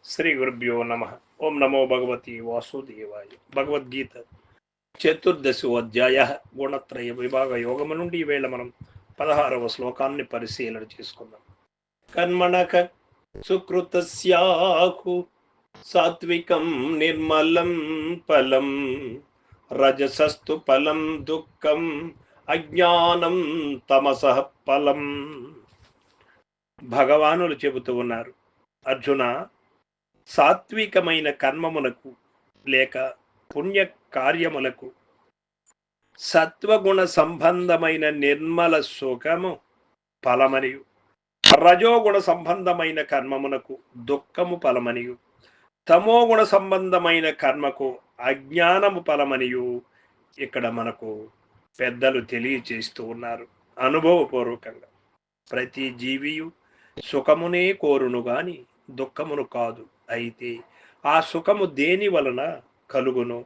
శ్రీ గురుభ్యో నమ. ఓం నమో భగవతి వాసుదేవాయ. భగవద్గీత చతుర్దశోధ్యాయ గుణత్రయ విభాగ యోగము నుండి ఈవేళ మనం 16వ శ్లోకాన్ని పరిశీలన చేసుకుందాం. కర్మణక సుకృతస్యాహు సాత్వికం నిర్మలం ఫలం రజసస్తు ఫలం దుఃఖం అజ్ఞానం తమసః ఫలం. భగవానులు చెబుతూ ఉన్నారు, అర్జున, సాత్వికమైన కర్మములకు లేక పుణ్య కార్యములకు సత్వగుణ సంబంధమైన నిర్మల సుఖము ఫలమనియు, రజోగుణ సంబంధమైన కర్మమునకు దుఃఖము ఫలమనియు, తమోగుణ సంబంధమైన కర్మకు అజ్ఞానము ఫలమనియు ఇక్కడ మనకు పెద్దలు తెలియచేస్తూ ఉన్నారు అనుభవపూర్వకంగా. ప్రతి జీవియు సుఖమునే కోరును గాని దుఃఖమును కాదు. అయితే ఆ సుఖము దేని వలన కలుగును,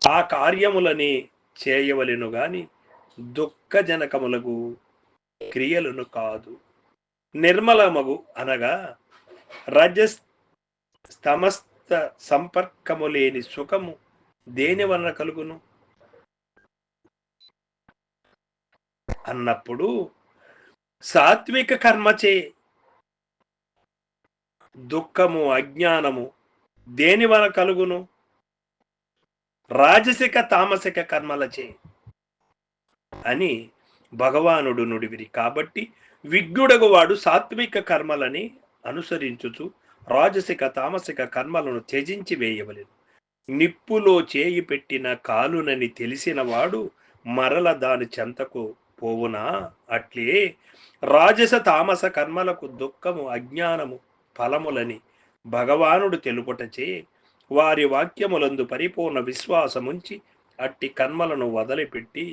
ఆ కార్యములని చేయవలెను గాని దుఃఖజనకములకు క్రియలను కాదు. నిర్మలమగు అనగా రజస్ తమస్త సంపర్కము లేని సుఖము దేని వలన కలుగును అన్నప్పుడు సాత్విక కర్మచే దుఃఖము అజ్ఞానము దేని వలన కలుగును? రాజసిక తామసిక కర్మలచే అని భగవానుడు నుడివిరి. కాబట్టి విజ్ఞుడగు వాడు సాత్విక కర్మలని అనుసరించుచు రాజసిక తామసిక కర్మలను త్యజించి వేయవలెను. నిప్పులో చేయి పెట్టిన కాలునని తెలిసిన వాడు మరల దాని చెంతకు పోవునా? అట్లే రాజస తామస కర్మలకు దుఃఖము అజ్ఞానము ఫలములని భగవానుడు తెలుపుటచే వారి వాక్యములందు పరిపూర్ణ విశ్వాసముంచి అట్టి కర్మలను వదిలిపెట్టి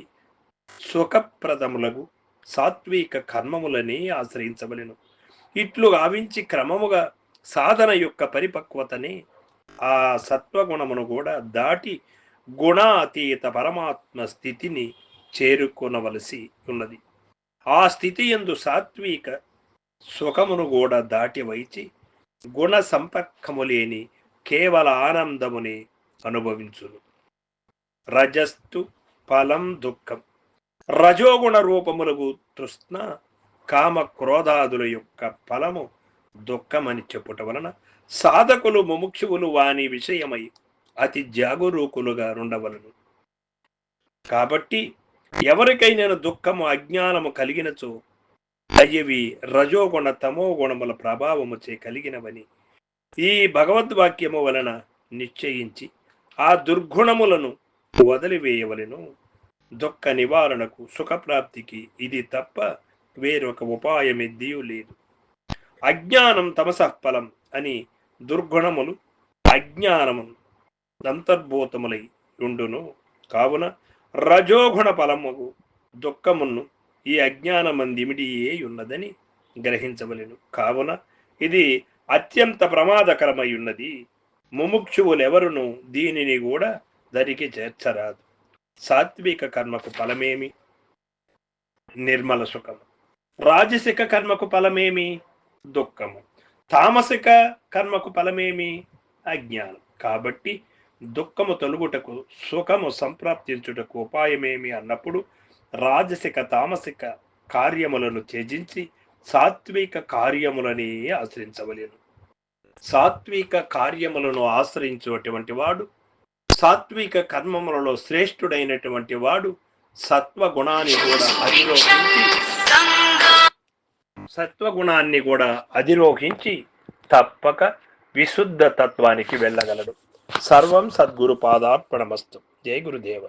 సుఖప్రదములకు సాత్విక కర్మములని ఆశ్రయించవలెను. ఇట్లు గావించి క్రమముగా సాధన యొక్క పరిపక్వతని ఆ సత్వగుణమును కూడా దాటి గుణాతీత పరమాత్మ స్థితిని చేరుకొనవలసి ఉన్నది. ఆ స్థితి యందు సాత్విక సుఖమును కూడా దాటి వైచి గుణ సంపర్కము లేని కేవల ఆనందముని అనుభవించును. రజస్తు ఫలం దుఃఖం. రజోగుణ రూపములకు తృష్ణ కామ క్రోధాదుల యొక్క ఫలము దుఃఖమని చెప్పుట వలన సాధకులు ముముక్షువులు వాని విషయమై అతి జాగరూకులుగా ఉండవలను. కాబట్టి ఎవరికైనా దుఃఖము అజ్ఞానము కలిగినచో అయ్యవి రజోగుణ తమో గుణముల ప్రభావముచే కలిగినవని ఈ భగవద్వాక్యము వలన నిశ్చయించి ఆ దుర్గుణములను వదిలివేయవలెను. దుఃఖ నివారణకు సుఖప్రాప్తికి ఇది తప్ప వేరొక ఉపాయమెద్దియూ లేదు. అజ్ఞానం తమసఫలం అని దుర్గుణములు అజ్ఞానము అంతర్భూతములై ఉండును. కావున రజోగుణ ఫలముకు దుఃఖమును ఈ అజ్ఞానమందిమిడియే ఉన్నదని గ్రహించవలెను. కావున ఇది అత్యంత ప్రమాదకరమై ఉన్నది. ముముక్షువులెవరును దీనిని కూడా దరికి చేర్చరాదు. సాత్విక కర్మకు ఫలమేమి? నిర్మల సుఖము. రాజసిక కర్మకు ఫలమేమి? దుఃఖము. తామసిక కర్మకు ఫలమేమి? అజ్ఞానం. కాబట్టి దుఃఖము తొలుగుటకు సుఖము సంప్రాప్తించుటకు ఉపాయమేమి అన్నప్పుడు రాజసిక తామసిక కార్యములను త్యజించి సాత్విక కార్యములని ఆశ్రయించవలెను. సాత్విక కార్యములను ఆశ్రయించేటువంటి వాడు, సాత్విక కర్మములలో శ్రేష్ఠుడైనటువంటి వాడు సత్వగుణాన్ని కూడా అధిరోహించి తప్పక విశుద్ధ తత్వానికి వెళ్ళగలడు. సర్వం సద్గురు పాదార్పణమస్తు. జై గురుదేవ.